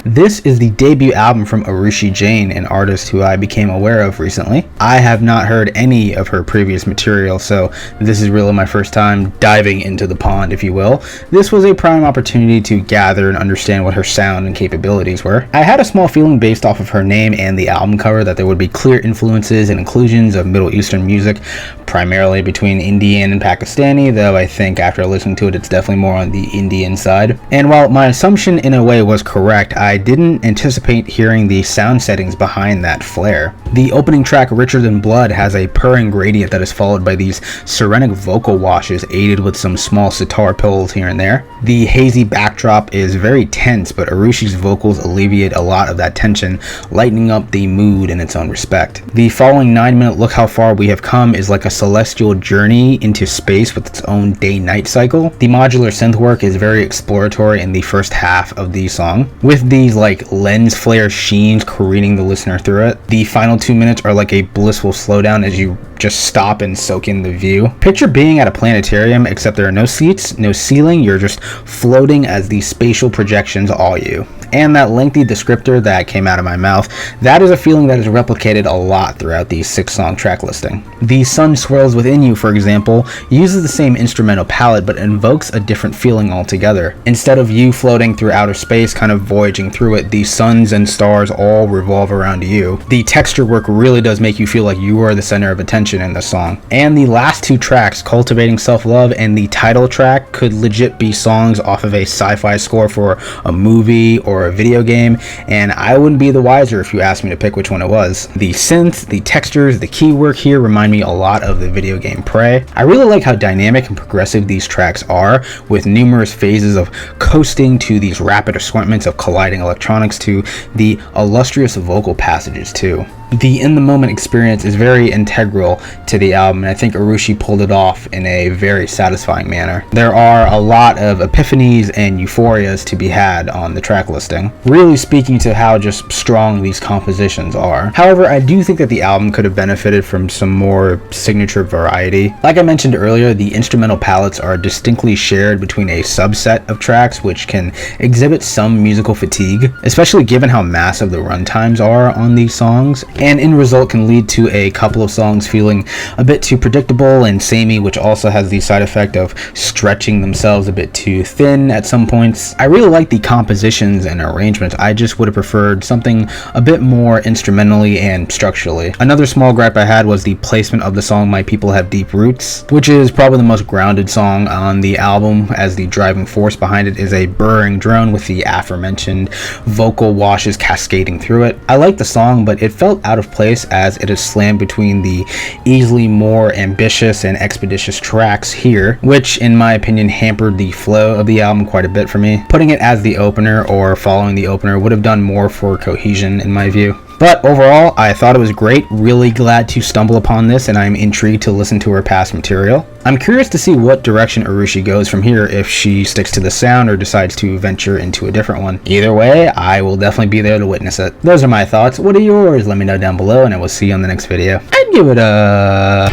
This is the debut album from Arushi Jain, an artist who I became aware of recently. I have not heard any of her previous material, so this is really my first time diving into the pond, if you will. This was a prime opportunity to gather and understand what her sound and capabilities were. I had a small feeling based off of her name and the album cover that there would be clear influences and inclusions of Middle Eastern music, primarily between Indian and Pakistani, though I think after listening to it, it's definitely more on the Indian side. And while my assumption in a way was correct, I didn't anticipate hearing the sound settings behind that flair. The opening track, Richer Than Blood, has a purring gradient that is followed by these serenic vocal washes aided with some small sitar pills here and there. The hazy backdrop is very tense, but Arushi's vocals alleviate a lot of that tension, lightening up the mood in its own respect. The following 9-minute Look How Far We Have Come is like a celestial journey into space with its own day-night cycle. The modular synth work is very exploratory in the first half of the song, with these like lens flare sheens careening the listener through it. The final 2 minutes are like a blissful slowdown as you just stop and soak in the view. Picture being at a planetarium, except there are no seats, no ceiling, you're just floating as the spatial projections all you. And that lengthy descriptor that came out of my mouth, that is a feeling that is replicated a lot throughout the 6-song track listing. The Sun Swirls Within You, for example, uses the same instrumental palette but invokes a different feeling altogether. Instead of you floating through outer space, kind of voyaging through it, the suns and stars all revolve around you. The texture work really does make you feel like you are the center of attention in the song. And the last 2 tracks, Cultivating Self-Love and the title track, could legit be songs off of a sci-fi score for a movie or a video game, and I wouldn't be the wiser if you asked me to pick which one it was. The synth, the textures, the key work here remind me a lot of the video game Prey. I really like how dynamic and progressive these tracks are, with numerous phases of coasting to these rapid assortments of colliding electronics to the illustrious vocal passages too. The in-the-moment experience is very integral to the album, and I think Arushi pulled it off in a very satisfying manner. There are a lot of epiphanies and euphorias to be had on the track listing, really speaking to how just strong these compositions are. However, I do think that the album could have benefited from some more signature variety. Like I mentioned earlier, the instrumental palettes are distinctly shared between a subset of tracks, which can exhibit some musical fatigue, especially given how massive the runtimes are on these songs, and in result can lead to a couple of songs feeling a bit too predictable and samey, which also has the side effect of stretching themselves a bit too thin at some points. I really like the compositions and arrangements. I just would have preferred something a bit more instrumentally and structurally. Another small gripe I had was the placement of the song My People Have Deep Roots, which is probably the most grounded song on the album, as the driving force behind it is a burring drone with the aforementioned vocal washes cascading through it. I like the song, but it felt out of place as it is slammed between the easily more ambitious and expeditious tracks here, which in my opinion hampered the flow of the album quite a bit for me. Putting it as the opener or following the opener would have done more for cohesion in my view. But overall, I thought it was great, really glad to stumble upon this, and I'm intrigued to listen to her past material. I'm curious to see what direction Arushi goes from here, if she sticks to the sound or decides to venture into a different one. Either way, I will definitely be there to witness it. Those are my thoughts. What are yours? Let me know down below, and I will see you on the next video. I'd give it a